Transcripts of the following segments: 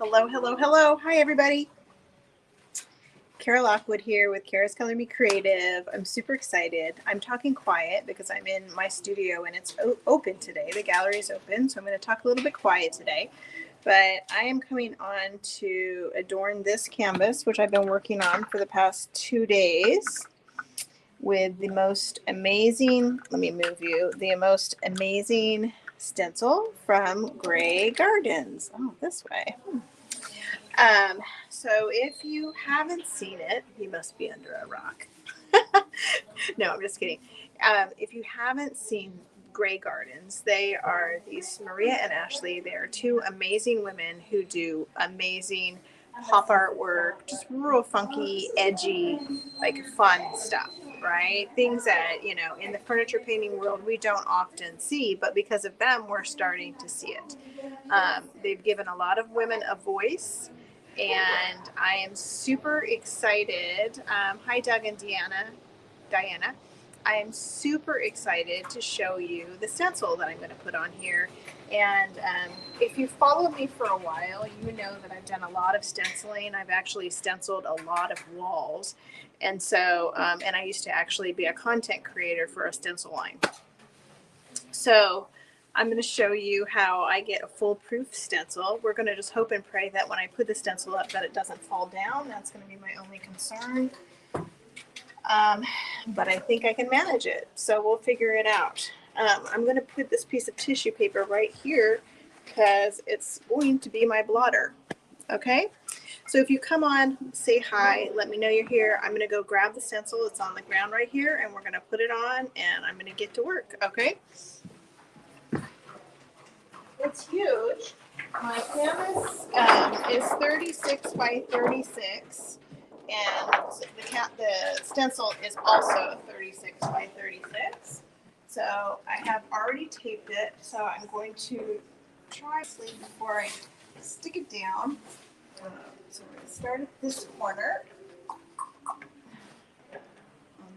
Hello, hello, hello. Hi, everybody. Kara Lockwood here with Kara's Color Me Creative. I'm super excited. I'm talking quiet because I'm in my studio and it's open today. The gallery is open, so I'm going to talk a little bit quiet today. But I am coming on to adorn this canvas, which I've been working on for the past 2 days with the most amazing, let me move you, the most amazing stencil from Grey Gardens. Oh, this way. So if you haven't seen it, you must be under a rock. No, I'm just kidding. If you haven't seen Grey Gardens, they are these, Maria and Ashley, they are two amazing women who do amazing pop artwork, just real funky, edgy, like fun stuff, right? Things that, you know, in the furniture painting world, we don't often see, but because of them, we're starting to see it. They've given a lot of women a voice, and I am super excited. Hi, Doug and Diana. I am super excited to show you the stencil that I'm going to put on here. And if you followed me for a while, you know that I've done a lot of stenciling. I've actually stenciled a lot of walls. And so, and I used to actually be a content creator for a stencil line. So I'm going to show you how I get a foolproof stencil. We're going to just hope and pray that when I put the stencil up that it doesn't fall down. That's going to be my only concern. But I think I can manage it, so we'll figure it out. I'm going to put this piece of tissue paper right here because it's going to be my blotter. Okay, so if you come on, say hi, let me know you're here. I'm going to go grab the stencil. It's on the ground right here, and we're going to put it on, and I'm going to get to work. Okay, it's huge. My canvas is 36 by 36. And the stencil is also 36 by 36. So I have already taped it. So I'm going to try sleep before I stick it down. So we're going to start at this corner. On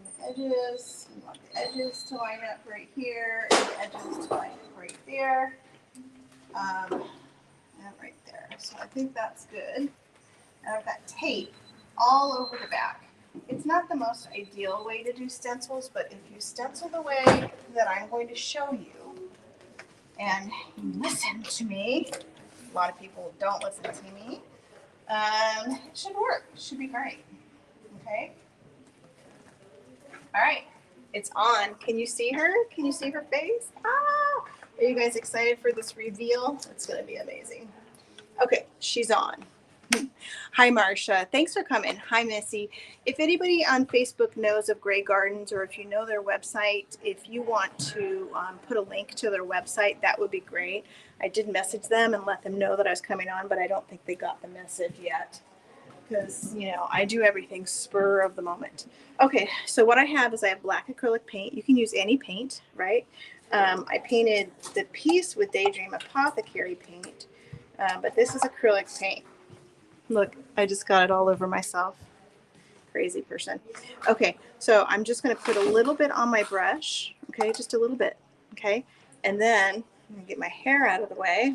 the edges, you want the edges to line up right here, and the edges to line up right there, and right there. So I think that's good. And I've got tape all over the back. It's not the most ideal way to do stencils, but if you stencil the way that I'm going to show you and you listen to me, a lot of people don't listen to me, it should work. It should be great. Okay? All right. It's on. Can you see her? Can you see her face? Ah! Are you guys excited for this reveal? It's going to be amazing. Okay, she's on. Hi, Marcia. Thanks for coming. Hi, Missy. If anybody on Facebook knows of Grey Gardens, or if you know their website, if you want to put a link to their website, that would be great. I did message them and let them know that I was coming on, but I don't think they got the message yet because, you know, I do everything spur of the moment. Okay, so what I have is I have black acrylic paint. You can use any paint, right? I painted the piece with Daydream Apothecary Paint, but this is acrylic paint. Look, I just got it all over myself. Crazy person. Okay, so I'm just going to put a little bit on my brush. Okay, just a little bit. Okay, and then I'm going to get my hair out of the way.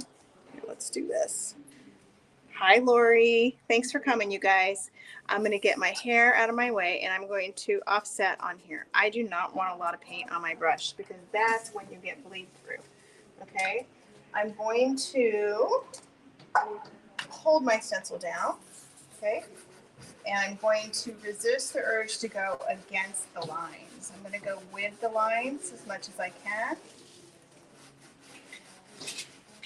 Here, let's do this. Hi, Lori. Thanks for coming, you guys. I'm going to get my hair out of my way, and I'm going to offset on here. I do not want a lot of paint on my brush because that's when you get bleed through. Okay, I'm going to hold my stencil down, okay, and I'm going to resist the urge to go against the lines. I'm going to go with the lines as much as I can,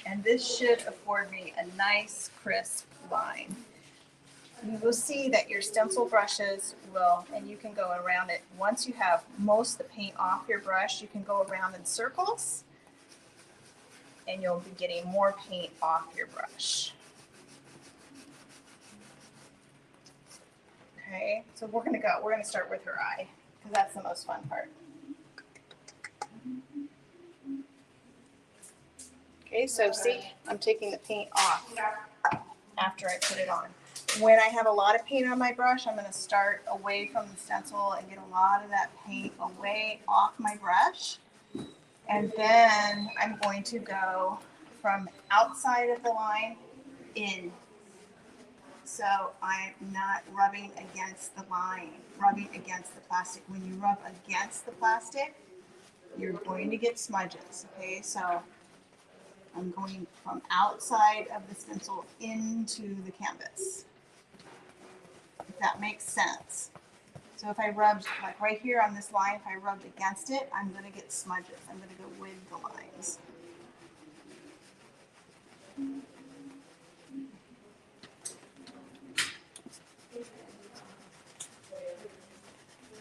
and this should afford me a nice crisp line. You will see that your stencil brushes will, and you can go around it. Once you have most of the paint off your brush, you can go around in circles, and you'll be getting more paint off your brush. Okay, so we're gonna start with her eye because that's the most fun part. Okay, so see, I'm taking the paint off after I put it on. When I have a lot of paint on my brush, I'm going to start away from the stencil and get a lot of that paint away off my brush. And then I'm going to go from outside of the line in. So I'm not rubbing against the line, rubbing against the plastic. When you rub against the plastic, you're going to get smudges, okay? So I'm going from outside of the stencil into the canvas, if that makes sense. So if I rubbed, like right here on this line, if I rubbed against it, I'm going to get smudges. I'm going to go with the lines.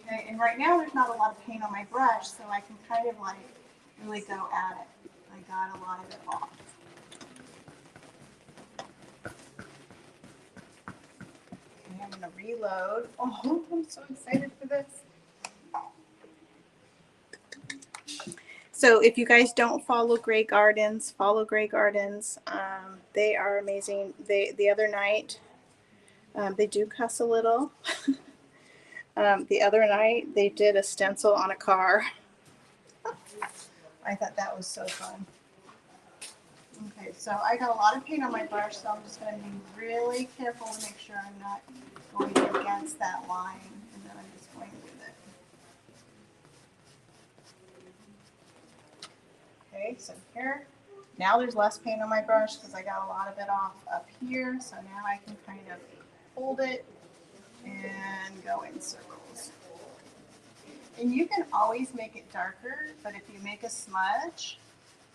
Okay, and right now there's not a lot of paint on my brush, so I can kind of like really go at it. I got a lot of it off. Okay, I'm going to reload. Oh, I'm so excited for this. So if you guys don't follow Grey Gardens, follow Grey Gardens. They are amazing. The other night, they do cuss a little. The other night, they did a stencil on a car. I thought that was so fun. Okay, so I got a lot of paint on my brush, so I'm just going to be really careful to make sure I'm not going against that line, and then I'm just going with it. Okay, so here, now there's less paint on my brush because I got a lot of it off up here, so now I can kind of hold it and go in circles. And you can always make it darker, but if you make a smudge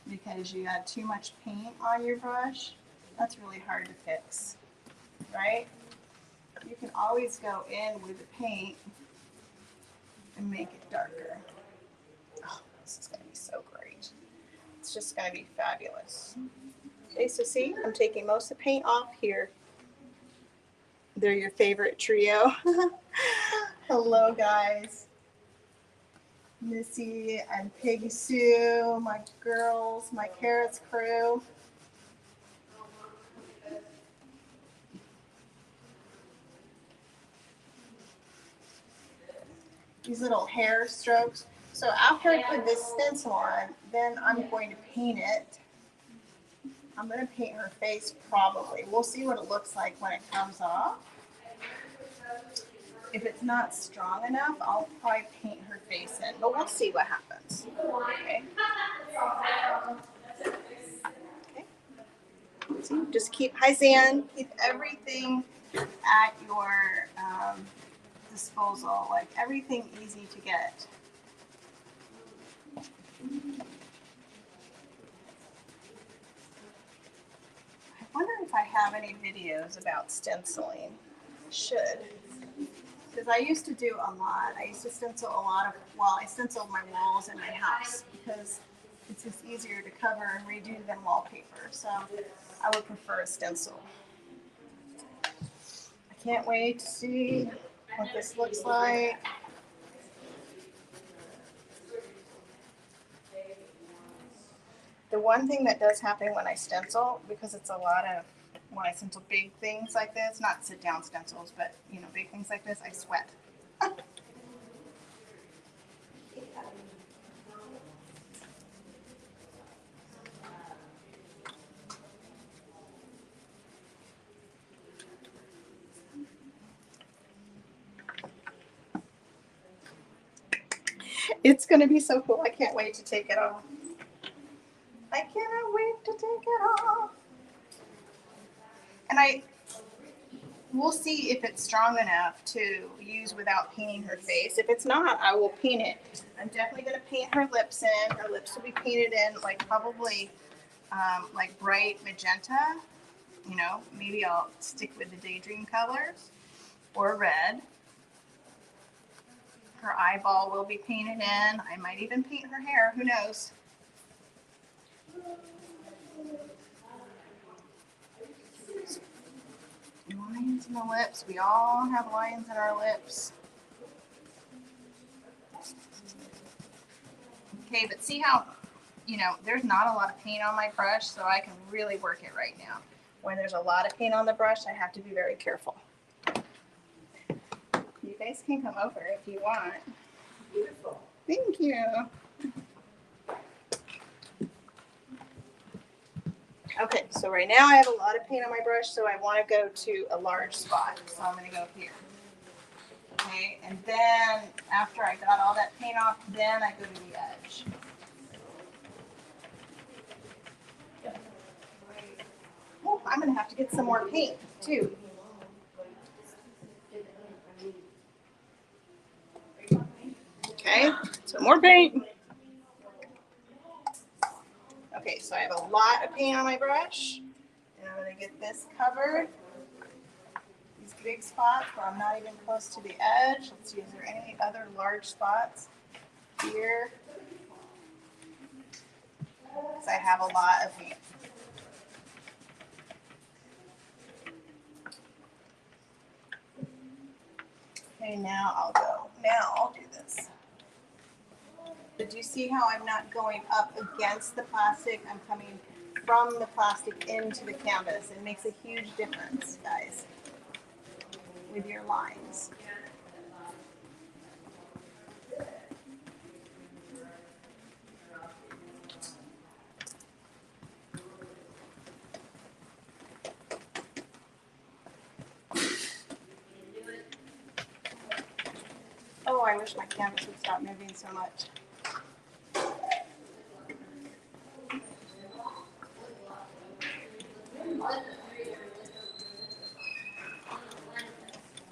because you had too much paint on your brush, that's really hard to fix, right? You can always go in with the paint and make it darker. Oh, this is going to be so great. It's just going to be fabulous. Okay, so see, I'm taking most of the paint off here. They're your favorite trio. Hello, guys. Missy and Piggy Sue, my girls, my Carrots crew. These little hair strokes. So after I put this stencil on, then I'm going to paint it. I'm going to paint her face probably. We'll see what it looks like when it comes off. If it's not strong enough, I'll probably paint her face in, but we'll see what happens. Okay. Okay. See, just keep, hi Zan, keep everything at your disposal, like everything easy to get. I wonder if I have any videos about stenciling. I should. Because I used to do a lot. I used to stencil a lot of, well, I stenciled my walls in my house because it's just easier to cover and redo than wallpaper. So I would prefer a stencil. I can't wait to see what this looks like. The one thing that does happen when I stencil, because it's a lot of, when I stencil big things like this, not sit down stencils, but you know, big things like this, I sweat. It's going to be so cool. I can't wait to take it off. I cannot wait to take it off. And we'll see if it's strong enough to use without painting her face. If it's not, I will paint it. I'm definitely going to paint her lips in. Her lips will be painted in like probably like bright magenta. You know, maybe I'll stick with the Daydream colors or red. Her eyeball will be painted in. I might even paint her hair. Who knows? Lines in the lips. We all have lines in our lips. Okay, but see how, you know, there's not a lot of paint on my brush, so I can really work it right now. When there's a lot of paint on the brush, I have to be very careful. You guys can come over if you want. Beautiful. Thank you. Okay, so right now I have a lot of paint on my brush, so I want to go to a large spot. So I'm going to go here. Okay, and then after I got all that paint off, then I go to the edge. Oh, I'm going to have to get some more paint too. Okay, so more paint. Okay, so I have a lot of paint on my brush, and I'm going to get this covered. These big spots where I'm not even close to the edge. Let's see, is there any other large spots here? Because I have a lot of paint. Okay, now I'll do this. But do you see how I'm not going up against the plastic? I'm coming from the plastic into the canvas. It makes a huge difference, guys, with your lines. Oh, I wish my canvas would stop moving so much.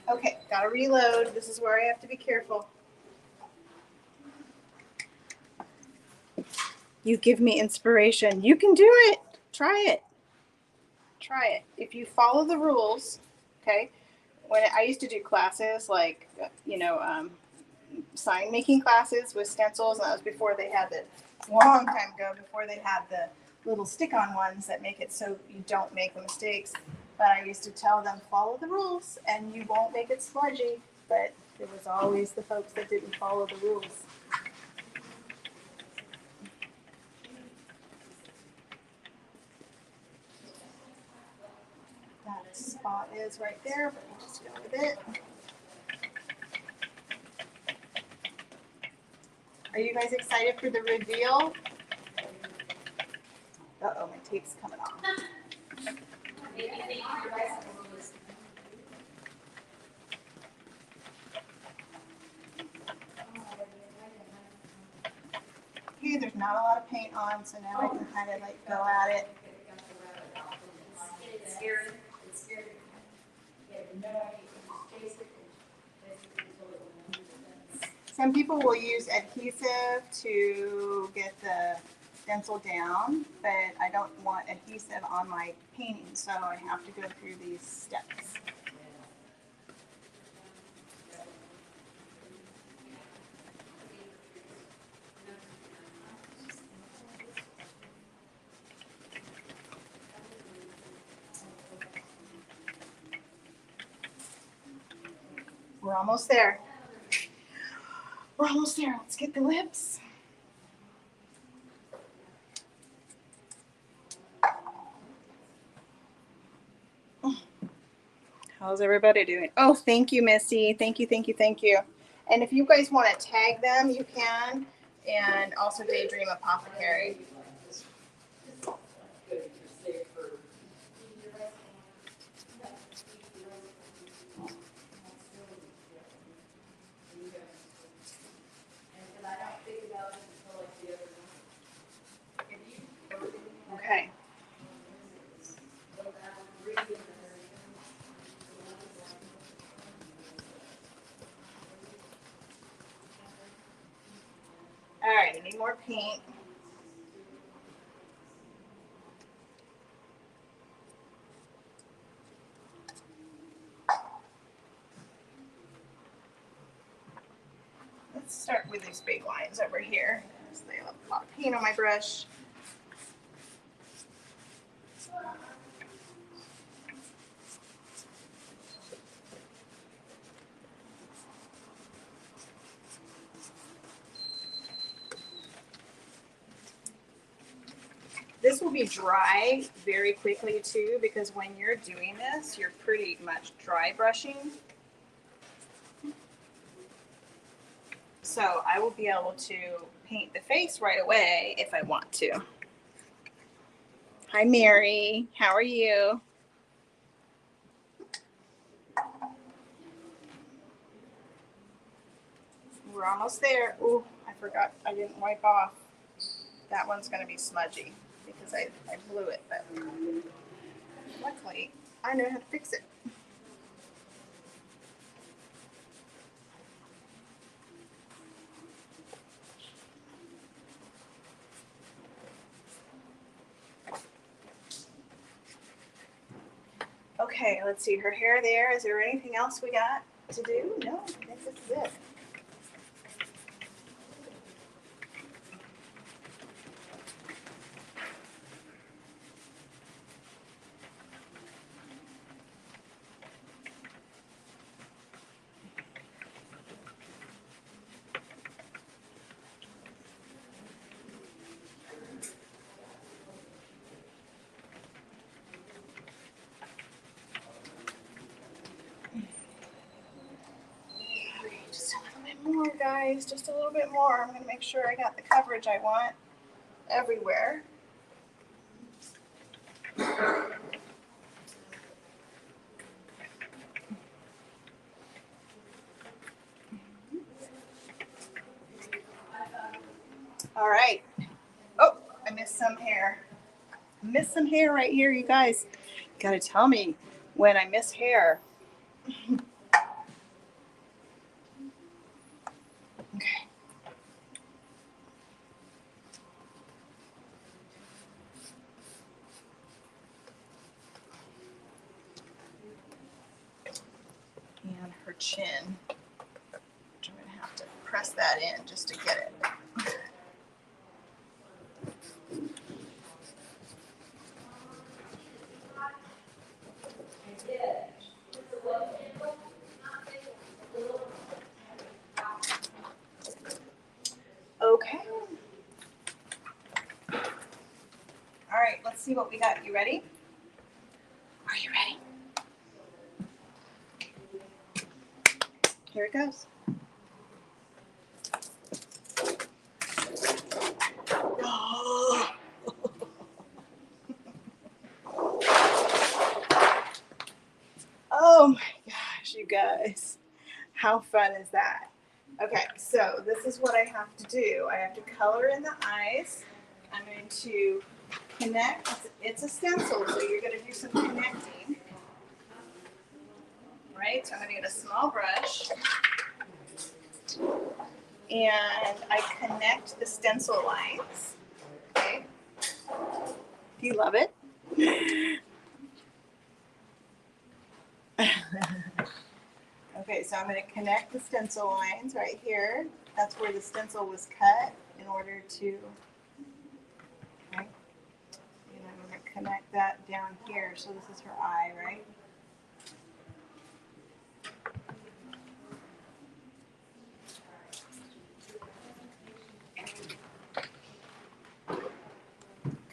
Okay, gotta reload. This is where I have to be careful. You give me inspiration. You can do it. Try it. Try it. If you follow the rules, okay? When I used to do classes like, sign making classes with stencils, and that was before they had the, long time ago, before they had the little stick-on ones that make it so you don't make the mistakes. But I used to tell them, follow the rules and you won't make it smudgy. But there was always the folks that didn't follow the rules. That spot is right there, but we'll just go with it. Are you guys excited for the reveal? Uh-oh, my tape's coming off. Okay, there's not a lot of paint on, so now I can kind of like go at it. Some people will use adhesive to get the stencil down, but I don't want adhesive on my painting, so I have to go through these steps. We're almost there. We're almost there. Let's get the lips. How's everybody doing? Oh, thank you, Missy. Thank you, thank you, thank you. And if you guys want to tag them, you can. And also Daydream Apothecary. Okay. All right, I need more paint. Let's start with these big lines over here. So they have a lot of paint on my brush. This will be dry very quickly too, because when you're doing this, you're pretty much dry brushing. So I will be able to paint the face right away if I want to. Hi, Mary. How are you? We're almost there. Ooh, I forgot. I didn't wipe off. That one's going to be smudgy because I blew it. But luckily, I know how to fix it. Okay, let's see. Her hair there. Is there anything else we got to do? No, I think this is it. Just a little bit more, guys. Just a little bit more. I'm going to make sure I got the coverage I want everywhere. All right. Oh, I missed some hair. Missed some hair right here, you guys. Got to tell me when I miss hair. Okay. And her chin. I'm going to have to press that in just to get it. Okay. All right, let's see what we got. You ready? Are you ready? Here it goes. Oh. Oh my gosh, you guys. How fun is that? Okay, so this is what I have to do. I have to color in the eyes. I'm going to connect. It's a stencil, so you're going to do some connecting. Right? So I'm going to get a small brush. And I connect the stencil lines. Okay. Do you love it? Okay, so I'm going to connect the stencil lines right here. That's where the stencil was cut in order to, okay. And I'm going to connect that down here. So this is her eye, right?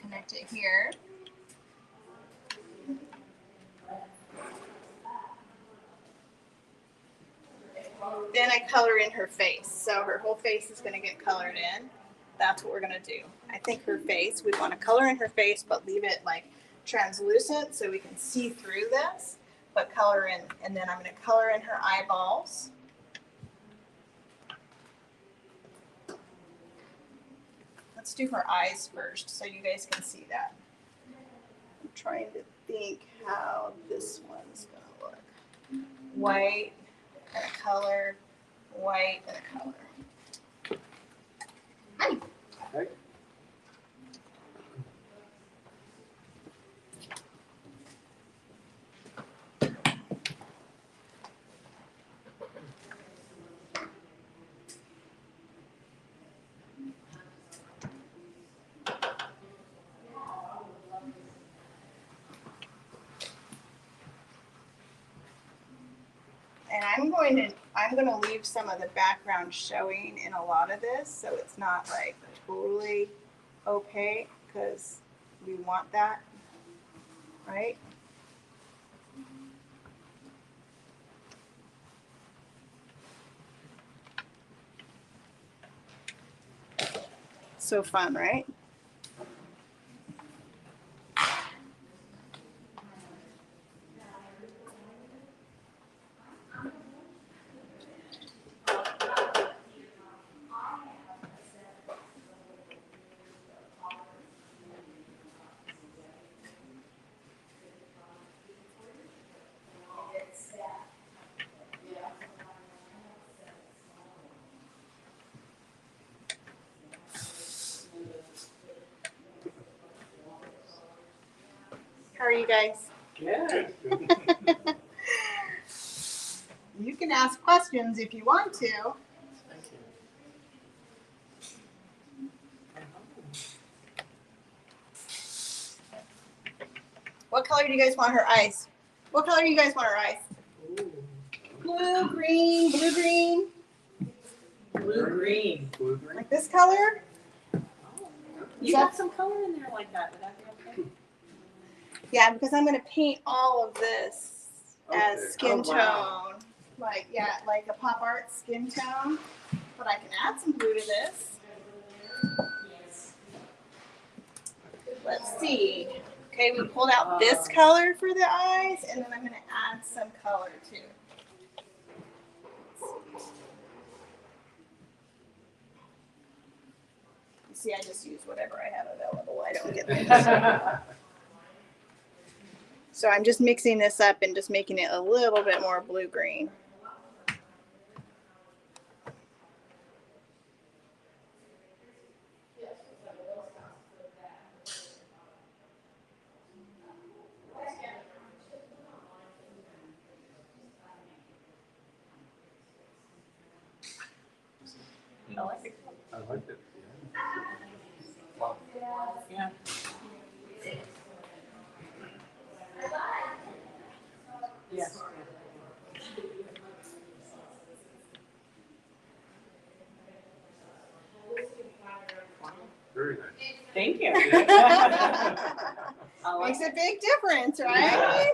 Connect it here. Then I color in her face. So her whole face is going to get colored in. That's what we're going to do. I think her face, we want to color in her face, but leave it like translucent so we can see through this, but color in, and then I'm going to color in her eyeballs. Let's do her eyes first so you guys can see that. I'm trying to think how this one's going to look. White and a color, white and a color. Hi. Hi. And I'm going to leave some of the background showing in a lot of this, so it's not like totally opaque, because we want that, right? So fun, right? How are you guys? Good. You can ask questions if you want to. Thank you. What color do you guys want her eyes? What color do you guys want her eyes? Ooh. Blue, green, blue, green. Blue green. Blue green. Like this color? You got some color in there like that. Would that be okay? Yeah, because I'm going to paint all of this as Okay. skin Oh, wow. tone. Like, yeah, like a pop art skin tone. But I can add some blue to this. Let's see. Okay, we pulled out this color for the eyes, and then I'm going to add some color too. You see, I just use whatever I have available. I don't get this. So I'm just mixing this up and just making it a little bit more blue-green. I like it. I like it. Yeah. Wow. Yeah. Yes. Very nice. Thank you. Makes a big difference, right?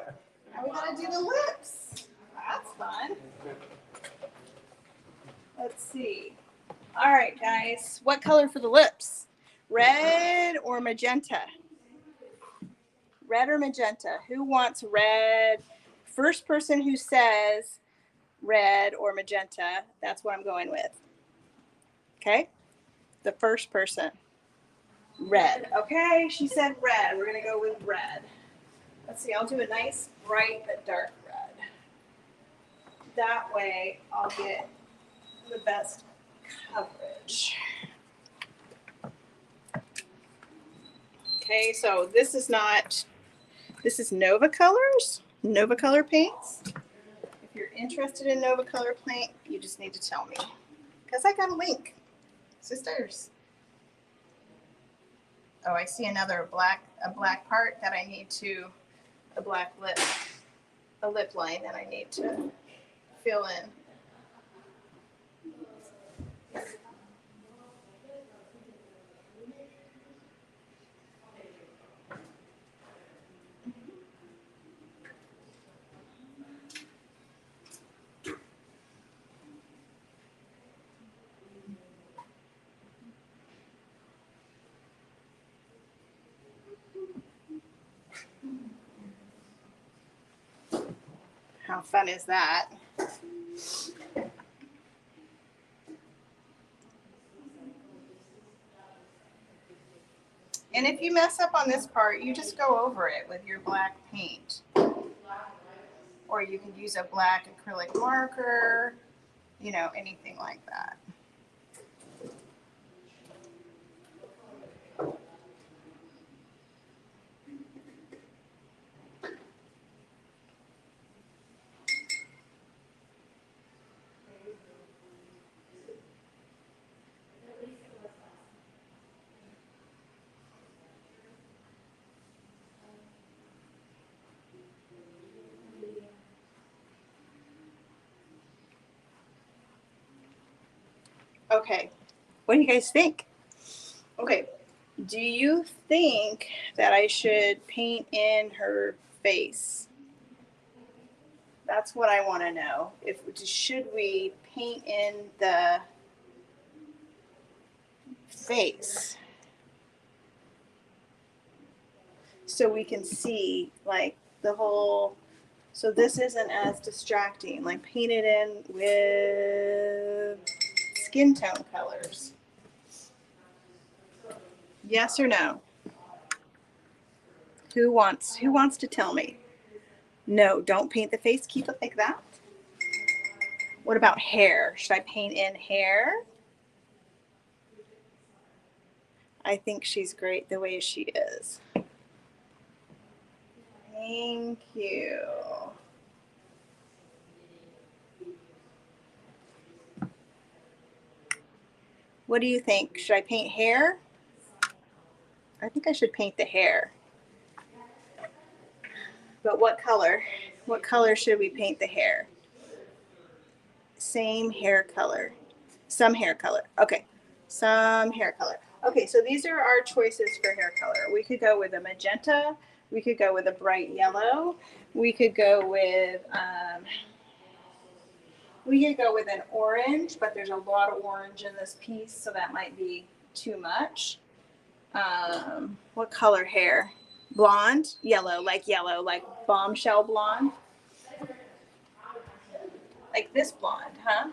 Now we gotta do the lips. That's fun. Let's see. All right, guys. What color for the lips? Red or magenta? Red or magenta? Who wants red? First person who says red or magenta, that's what I'm going with. Okay? The first person. Red. Okay, she said red. We're going to go with red. Let's see, I'll do a nice bright but dark red. That way I'll get the best coverage. Okay, so this is Nova Colors, Nova Color paints. If you're interested in Nova Color paint, you just need to tell me. Because I got a link. Sisters. Oh, I see a black part that I need to, a lip line that I need to fill in. How fun is that? And if you mess up on this part, you just go over it with your black paint. Or you can use a black acrylic marker, you know, anything like that. Okay, what do you guys think? Okay, do you think that I should paint in her face? That's what I want to know. Should we paint in the face so we can see like the whole, so this isn't as distracting, like paint it in with skin tone colors. Yes or no? Who wants to tell me? No, don't paint the face, keep it like that. What about hair? Should I paint in hair? I think she's great the way she is. Thank you. What do you think? Should I paint hair? I think I should paint the hair. But what color? What color should we paint the hair? Same hair color. Some hair color. Okay. Some hair color. Okay, so these are our choices for hair color. We could go with a magenta. We could go with a bright yellow. We could go with an orange, but there's a lot of orange in this piece, so that might be too much. What color hair? Blonde? Yellow, like bombshell blonde. Like this blonde, huh?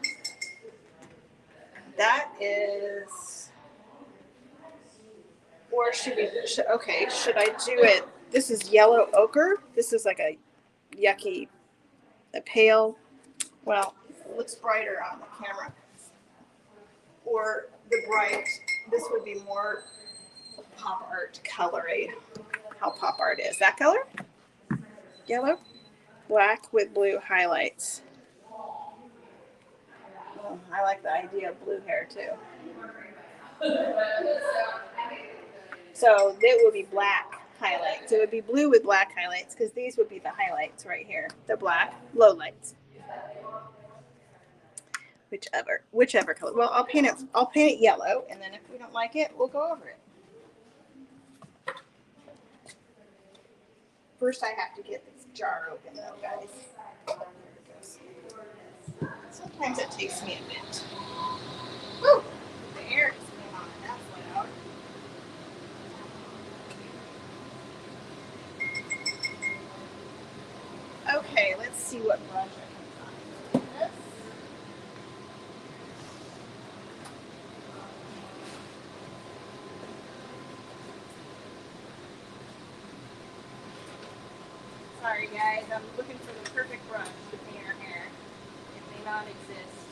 That is, or should I do it? This is yellow ochre. This is like a yucky, a pale, well, it looks brighter on the camera. Or the bright, this would be more pop art colory. How pop art is. That color? Yellow? Black with blue highlights. Oh, I like the idea of blue hair too. So it would be black highlights. It would be blue with black highlights because these would be the highlights right here. The black low lights. Whichever color. Well, I'll paint it yellow, and then if we don't like it, we'll go over it. First, I have to get this jar open, though, guys. There it goes. Sometimes it takes me a bit. Woo! The air just came on. That's loud. Okay, let's see what brush I can find. This. Sorry, guys. I'm looking for the perfect brush to paint our hair. It may not exist.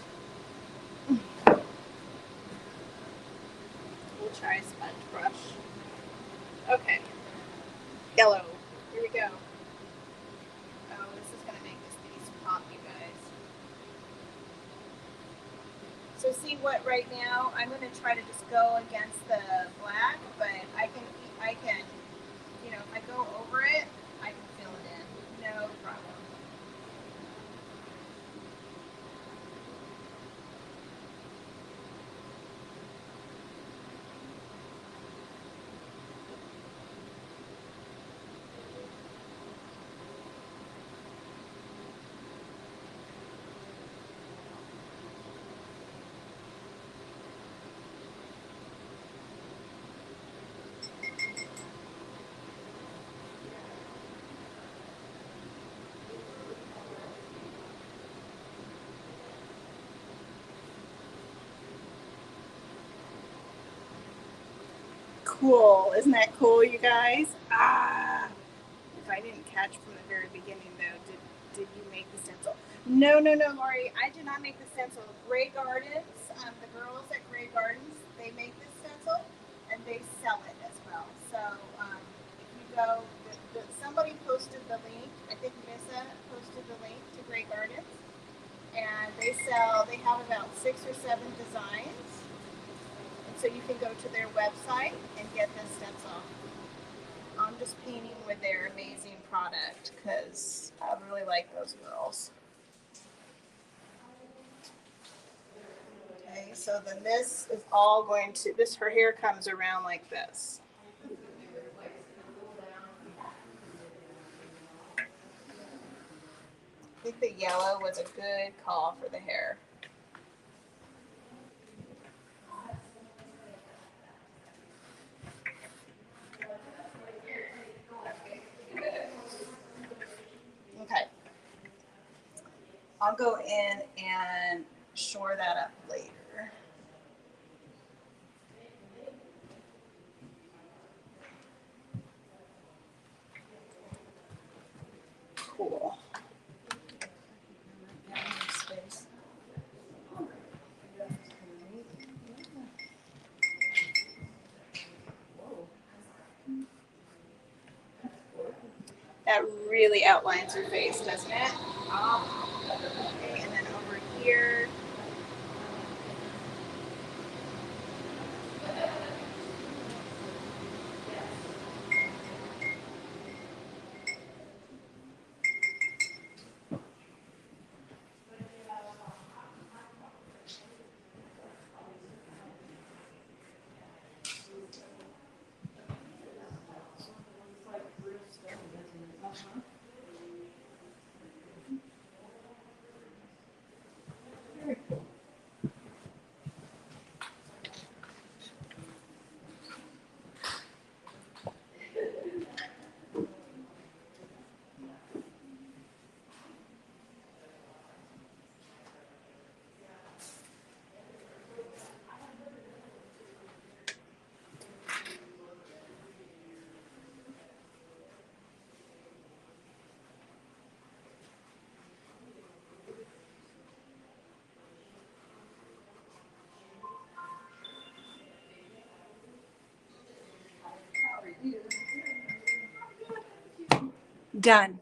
We'll try a sponge brush. Okay. Yellow. Here we go. Oh, this is going to make this piece pop, you guys. So see what right now, I'm going to try to just go against the black, but I can, you know, if I go over it, I can fill it in. No problem. Cool. Isn't that cool, you guys? Ah. If I didn't catch from the very beginning, though, did you make the stencil? No, Lori. I did not make the stencil. Grey Gardens, the girls at Grey Gardens, they make this stencil, and they sell it as well. So if you go, somebody posted the link. I think Missa posted the link to Grey Gardens, and they have about 6 or 7 designs. So you can go to their website and get this stencil. I'm just painting with their amazing product because I really like those girls. Okay, so then this is all going to, her hair comes around like this. I think the yellow was a good call for the hair. Okay. I'll go in and shore that up later. Cool. That really outlines her face, doesn't it? Okay, and then over here. Done.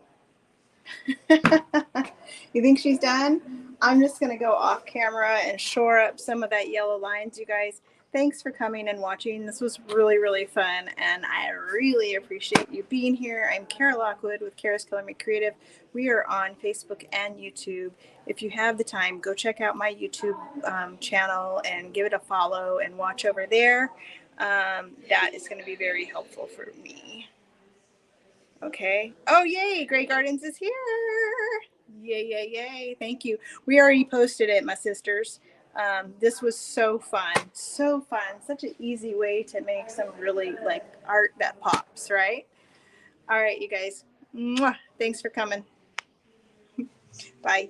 You think she's done? I'm just going to go off camera and shore up some of that yellow lines, you guys. Thanks for coming and watching. This was really, really fun, and I really appreciate you being here. I'm Kara Lockwood with Kara's Color Me Creative. We are on Facebook and YouTube. If you have the time, go check out my YouTube channel and give it a follow and watch over there. That is going to be very helpful for me. Okay. Oh, yay. Grey Gardens is here. Yay, yay, yay. Thank you. We already posted it, my sisters. This was so fun. So fun. Such an easy way to make some really like art that pops, right? All right, you guys. Mwah. Thanks for coming. Bye.